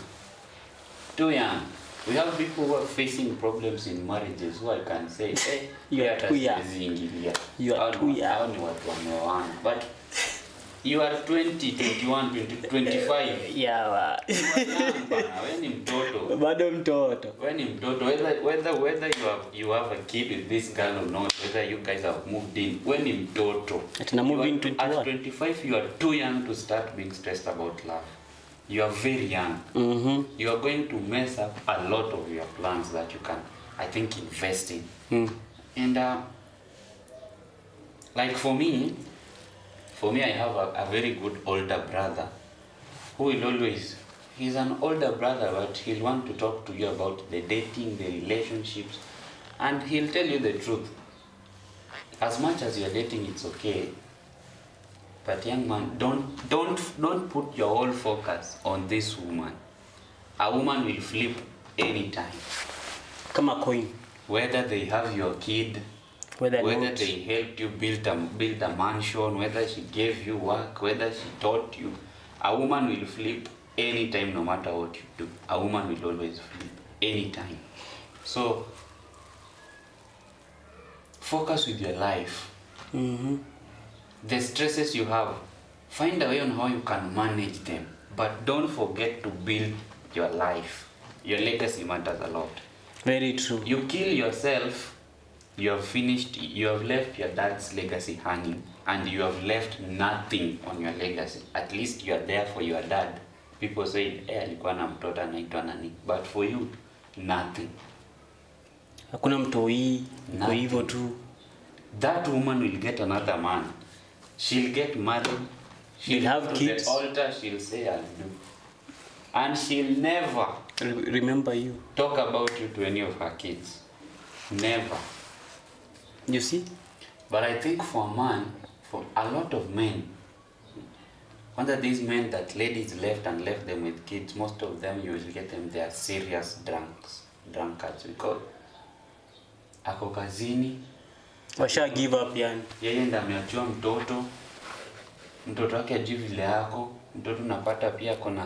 [SPEAKER 6] Too young. We have people who are facing problems in marriages who I can say, hey,
[SPEAKER 1] you are too young. You are too young.
[SPEAKER 6] But you are 20, 21, 20, 25.
[SPEAKER 1] Yeah.
[SPEAKER 6] When in mtoto.
[SPEAKER 1] Bado mtoto.
[SPEAKER 6] When in mtoto, whether you have a kid with this girl or not, whether you guys have moved in, when in mtoto. At 25, you are too young to start being stressed about love. You are very young. You are going to mess up a lot of your plans that you can, I think, invest in. And like for me, I have a very good older brother who will always, he's an older brother, but he'll want to talk to you about the dating, the relationships, and he'll tell you the truth. As much as you're dating, it's okay. But young man, don't put your whole focus on this woman. A woman will flip anytime.
[SPEAKER 1] Come a coin.
[SPEAKER 6] Whether they have your kid, whether they helped you build a mansion, whether she gave you work, whether she taught you, a woman will flip anytime, no matter what you do. A woman will always flip anytime. So focus with your life. The stresses you have, find a way on how you can manage them, but don't forget to build your life. Your legacy matters a lot.
[SPEAKER 1] Very true.
[SPEAKER 6] You kill yourself, you have finished, you have left your dad's legacy hanging, and you have left nothing on your legacy. At least you are there for your dad. People say, alikuwa na mtoto anaitwa nani, but for you, nothing.
[SPEAKER 1] Hakuna mtoi, kwa hivyo tu.
[SPEAKER 6] That woman will get another man. She'll get married. She'll
[SPEAKER 1] have kids.
[SPEAKER 6] The altar, she'll say, I'll do. And she'll never
[SPEAKER 1] remember you.
[SPEAKER 6] Talk about you to any of her kids. Never.
[SPEAKER 1] You see?
[SPEAKER 6] But I think for a man, for a lot of men, under these men that ladies left and left them with kids, most of them, you will get them, they are serious drunkards. Because ako kazini,
[SPEAKER 1] washa give up yani.
[SPEAKER 6] Yeye ndiye ameachiwa mtoto wake ajui vile yako, mtoto unapata pia kuna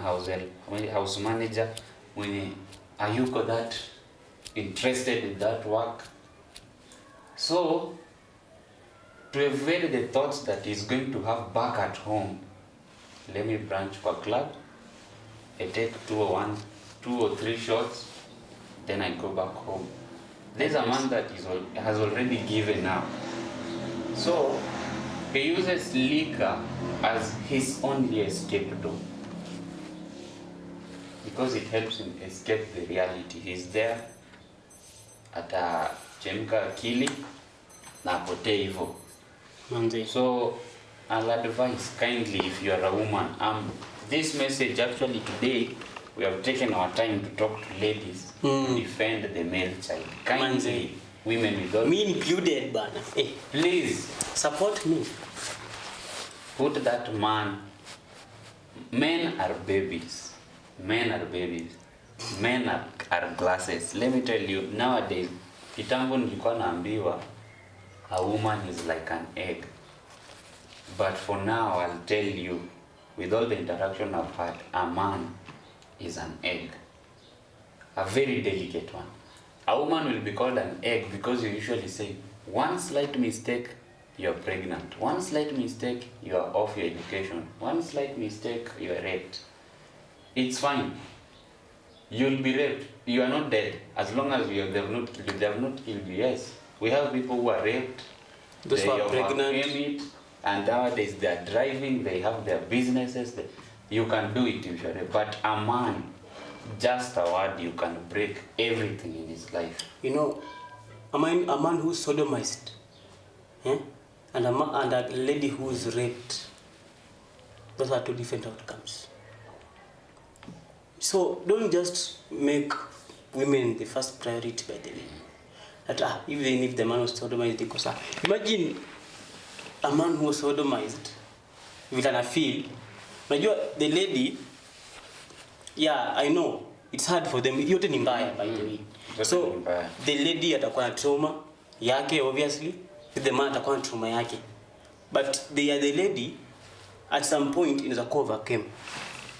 [SPEAKER 6] house manager mwenye hayuko that interested in that work. So to evade the thoughts that he's going to have back at home, let me branch for club, I take 2 or 3 shots, then I go back home. There's a man that has already given up. So he uses liquor as his only escape door, because it helps him escape the reality. He's there, atachemka akili na apotee hivyo. So I'll advise kindly, if you are a woman, this message actually today, we have taken our time to talk to ladies to defend the male child. Kindly, women with all...
[SPEAKER 1] Me included, bana. Hey,
[SPEAKER 6] please,
[SPEAKER 1] support me.
[SPEAKER 6] Put that man... Men are babies. Men are babies. Men are glasses. Let me tell you, nowadays, kitambo nilikuwa naambiwa, a woman is like an egg. But for now, I'll tell you, with all the interaction I've had, a man is an egg. A very delicate one. A woman will be called an egg because you usually say, one slight mistake, you're pregnant. One slight mistake, you are off your education. One slight mistake, you are raped. It's fine. You'll be raped. You are not dead. As long as they have not killed you. Yes. We have people who are raped.
[SPEAKER 1] Those who are pregnant.
[SPEAKER 6] It, and nowadays they are driving, they have their businesses. You can do it usually. But a man, just a word, you can break everything in his life.
[SPEAKER 1] You know, a man who's sodomized, and a lady who's raped, those are two different outcomes. So don't just make women the first priority by the way. That even if the man was sodomized, because imagine a man who was sodomized with an appeal. The lady, yeah, I know it's hard for them. Yote ni mbaya by the way. So the lady atakuwa na trauma yake obviously, the man atakuwa na trauma yake. But the lady at some point inaweza overcome.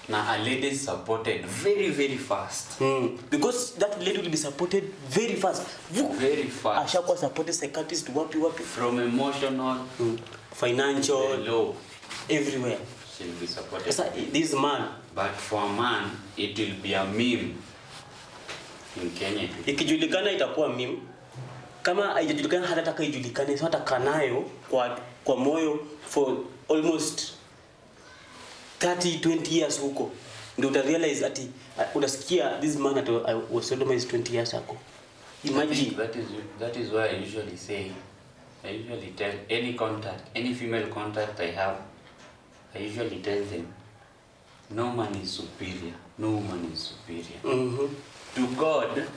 [SPEAKER 6] Now a lady is supported very, very fast.
[SPEAKER 1] Because that lady will be supported very fast.
[SPEAKER 6] Very fast.
[SPEAKER 1] Ashakuwa supported psychiatrist wapi.
[SPEAKER 6] From emotional,
[SPEAKER 1] financial,
[SPEAKER 6] law,
[SPEAKER 1] everywhere.
[SPEAKER 6] She'll be supported.
[SPEAKER 1] So, this man.
[SPEAKER 6] But for a man, it will be a meme in Kenya.
[SPEAKER 1] Ikijulikana itakuwa meme. Kama haijulikana hata ijulikane, so hata kanayo kwa moyo for almost 30-20 years huko. Ndio uta realize ati utasikia this man was sodomized 20 years ago. Imagine.
[SPEAKER 6] That is why I usually tell any female contact I have, I usually tell them, no man is superior. No woman is superior. To God,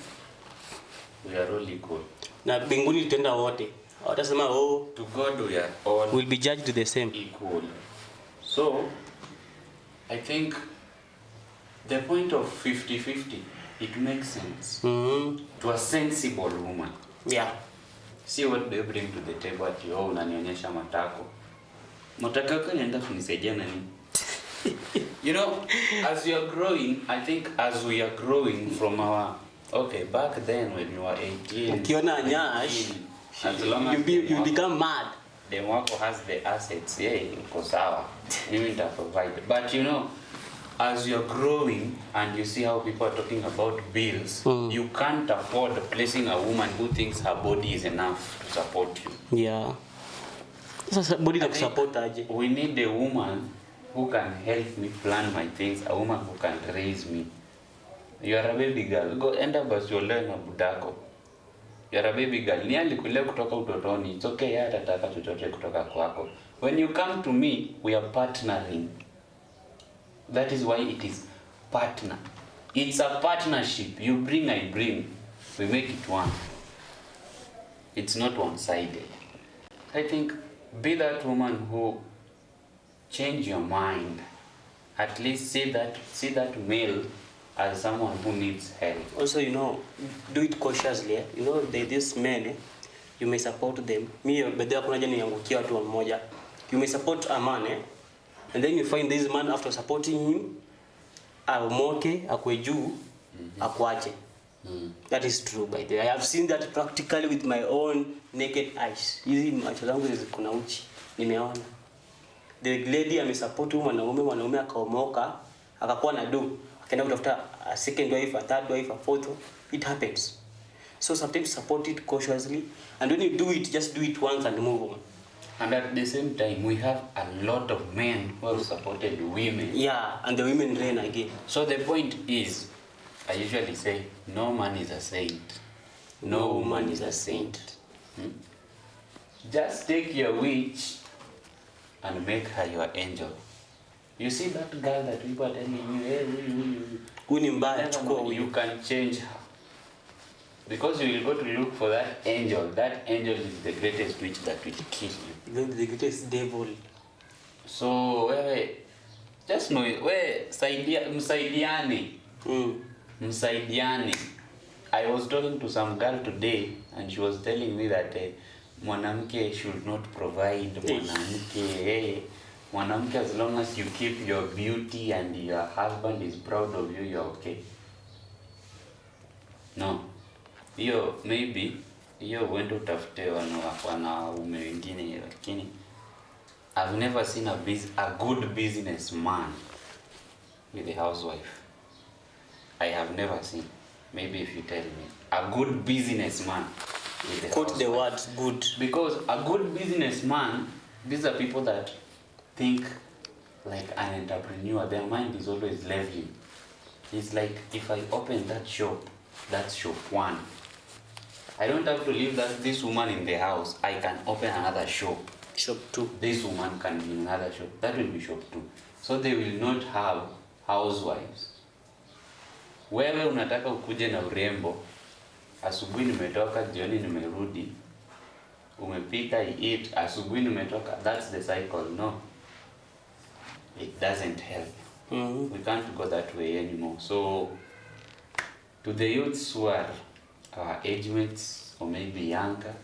[SPEAKER 6] we are all equal.
[SPEAKER 1] Na mbinguni tutaenda wote. Watasema
[SPEAKER 6] to God we are all
[SPEAKER 1] will be judged the same.
[SPEAKER 6] Equal. So I think the point of 50-50, it makes sense to a sensible woman.
[SPEAKER 1] Yeah.
[SPEAKER 6] See what they bring to the table at you. Unanionyesha matako. Matako yako inaenda kunisaidia nani? You know, as you are growing, I think as we are growing from our back then when you were 18,
[SPEAKER 1] ukiona nyash,
[SPEAKER 6] as long as
[SPEAKER 1] you become mad.
[SPEAKER 6] The wako has the assets, uko sawa. Mimi nita provide. But you know, as you're growing and you see how people are talking about bills, you can't afford placing a woman who thinks her body is enough to support you.
[SPEAKER 1] Yeah. Sasa body to support aje.
[SPEAKER 6] We need a woman who can help me plan my things, a woman who can raise me. You are a baby girl. Go enda basi olewe na budako. You are a baby girl. Ni alikulea kutoka utotoni. It's okay, yeye atataka chochote kutoka kwako. When you come to me, we are partnering. That is why it is partner. It's a partnership. You bring, I bring. We make it one. It's not one-sided. I think be that woman who change your mind. At least see that male as someone who needs help.
[SPEAKER 1] Also, you know, do it cautiously. You know, these men, you may support them. Me, bedea kuna jani yangukia watu mmoja. You may support a man, and then you find this man after supporting him, amoke, akwe juu, akwache. That is true, by the way. I have seen that practically with my own naked eyes. Hizi macho zangu kuna uchi, nimeona. The lady amesupport mwanaume akaomoka, akakuwa na do, akaenda kutafuta a second wife, a third wife, a fourth. It happens. So sometimes support it cautiously, and when you do it, just do it once and move on.
[SPEAKER 6] And at the same time, we have a lot of men who have supported women.
[SPEAKER 1] Yeah, and the women reign again.
[SPEAKER 6] So the point is, I usually say, no man is a saint. No woman is a saint. Just take your witch and make her your angel. You see that girl that people are telling you, hey, you can change her. Because you will go to look for that angel. That angel is the greatest witch that will kill you.
[SPEAKER 1] The greatest devil.
[SPEAKER 6] So, just know it. Msaidiane. Msaidiane. I was talking to some girl today and she was telling me that mwanamke should not provide, mwanamke as long as you keep your beauty and your husband is proud of you, you're okay. No. Maybe uende utafute wanaume wengine, lakini I've never seen a good businessman with a housewife. I have never seen. Maybe if you tell me a good businessman with a
[SPEAKER 1] Quote
[SPEAKER 6] housewife.
[SPEAKER 1] the words good.
[SPEAKER 6] Because a good businessman, these are people that think like an entrepreneur. Their mind is always leveling. It's like, if I open that shop, that's shop 1. I don't have to leave this woman in the house. I can open another shop.
[SPEAKER 1] Shop 2.
[SPEAKER 6] This woman can be in another shop. That will be shop 2. So they will not have housewives. Wewe unataka ukuje na urembo. Asubuhi nimetoka, jioni nimerudi. Umepika, eat, asubuhi nimetoka. That's the cycle. No. It doesn't help.
[SPEAKER 1] Mm-hmm.
[SPEAKER 6] We can't go that way anymore. So, to the youths who are our age mates or maybe younger,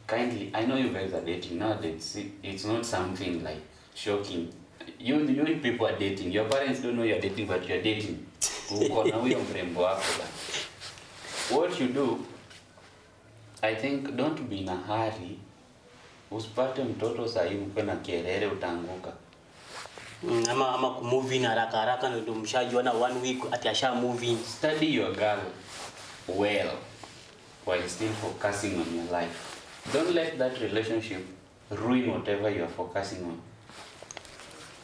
[SPEAKER 6] kindly, I know you guys are dating nowadays. It's not something like shocking. You people are dating. Your parents don't know you're dating, but you're dating. What you do, I think, don't be in a hurry. Usipate mtoto sahi mkwe na kelele utaanguka.
[SPEAKER 1] Ama kumove in haraka ndio mshajiona 1 week ati asha move in.
[SPEAKER 6] Study your girl well while still focusing on your life. Don't let that relationship ruin whatever you are focusing on.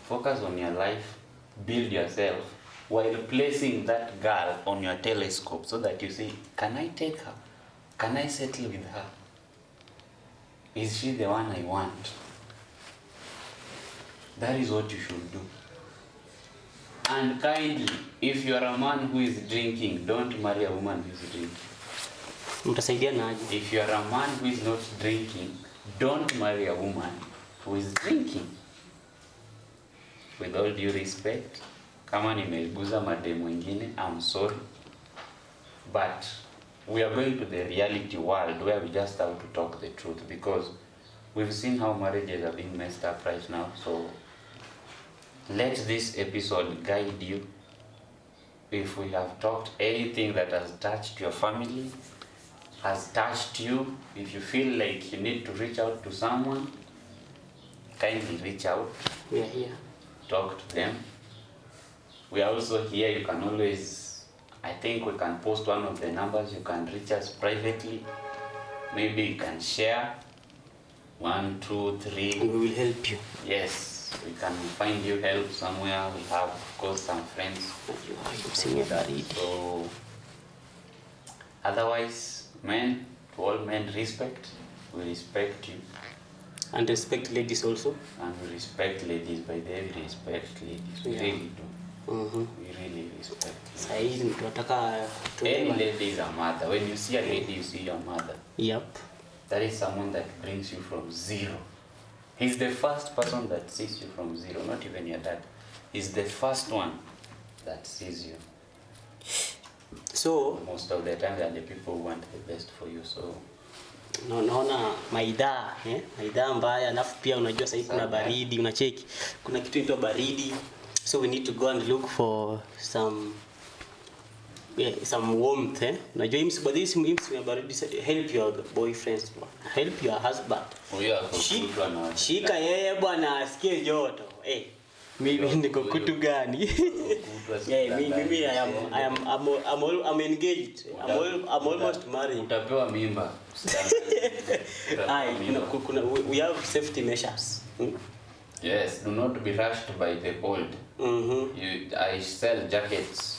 [SPEAKER 6] Focus on your life, build yourself while placing that girl on your telescope so that you see, can I take her? Can I settle with her? Is she the one I want? That is what you should do. And kindly, if you are a man who is drinking, don't marry a woman who is drinking.
[SPEAKER 1] Mtasaidiana aje?
[SPEAKER 6] If you are a man who is not drinking, don't marry a woman who is drinking. With all due respect, kama nimeguza mademu wengine, I'm sorry. But we are going to the reality world where we just have to talk the truth, because we've seen how marriages are being messed up right now. So let this episode guide you. If we have talked anything that has touched your family, has touched you, if you feel like you need to reach out to someone, kindly reach out.
[SPEAKER 1] We are here.
[SPEAKER 6] Talk to them. We are also here. You can always, I think we can post one of the numbers. You can reach us privately. Maybe you can share 1, 2, 3.
[SPEAKER 1] And we will help you.
[SPEAKER 6] Yes, we can find you help somewhere. We have, of course, some friends. So, otherwise, men, to all men, respect. We respect you.
[SPEAKER 1] And respect ladies also.
[SPEAKER 6] And we respect ladies. By the way, we respect ladies. We really do.
[SPEAKER 1] Mm-hmm.
[SPEAKER 6] We really respect you.
[SPEAKER 1] Sahizi tunataka
[SPEAKER 6] Any lady is a mother. When you see a lady, you see your mother.
[SPEAKER 1] Yep.
[SPEAKER 6] That is someone that brings you from zero. He's the first person that sees you from zero, not even your dad. He's the first one that sees you.
[SPEAKER 1] So
[SPEAKER 6] Most of the time, they are the people who want the best for you. So
[SPEAKER 1] naona maidhaa maidhaa mbaya, alafu pia unajua sasa kuna baridi, unacheki kuna kitu inaitwa baridi, so we need to go and look for some warmth unajua this baridi, help your boyfriends, help your husband, shika yeye bwana asikie joto. Mimi niko kutu gani? Mimi I'm engaged. I'm almost married.
[SPEAKER 6] Utapewa mimba.
[SPEAKER 1] We have safety measures.
[SPEAKER 6] Yes, do not be rushed by the cold. I sell jackets.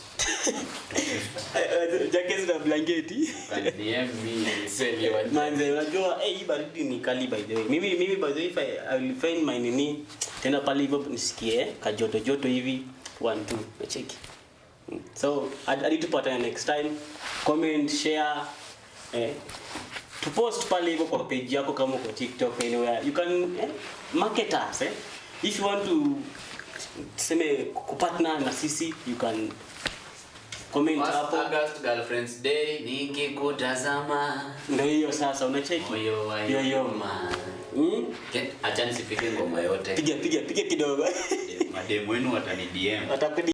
[SPEAKER 1] Jackets na blanketi.
[SPEAKER 6] Can DM me, sell your
[SPEAKER 1] Manze, unajua hii baridi ni kali by the way. Mimi by the way, if I will find my nini tena pale hivyo nisikie kajoto joto hivi 1 2 nacheki. So I need to put next time, comment, share, to post pale hivyo kwa page yako, kama kwa TikTok, anywhere you can market us. If you want to tuseme kupartner na sisi, you can Comment hapo.
[SPEAKER 6] August Girlfriends Day nikikutazama.
[SPEAKER 1] Ndio hiyo sasa unacheki.
[SPEAKER 6] Moyo wa
[SPEAKER 1] yoyoma.
[SPEAKER 6] Acha nisipige ngoma yote.
[SPEAKER 1] Piga kidogo.
[SPEAKER 6] Mademu wenu watani DM.
[SPEAKER 1] Watakudi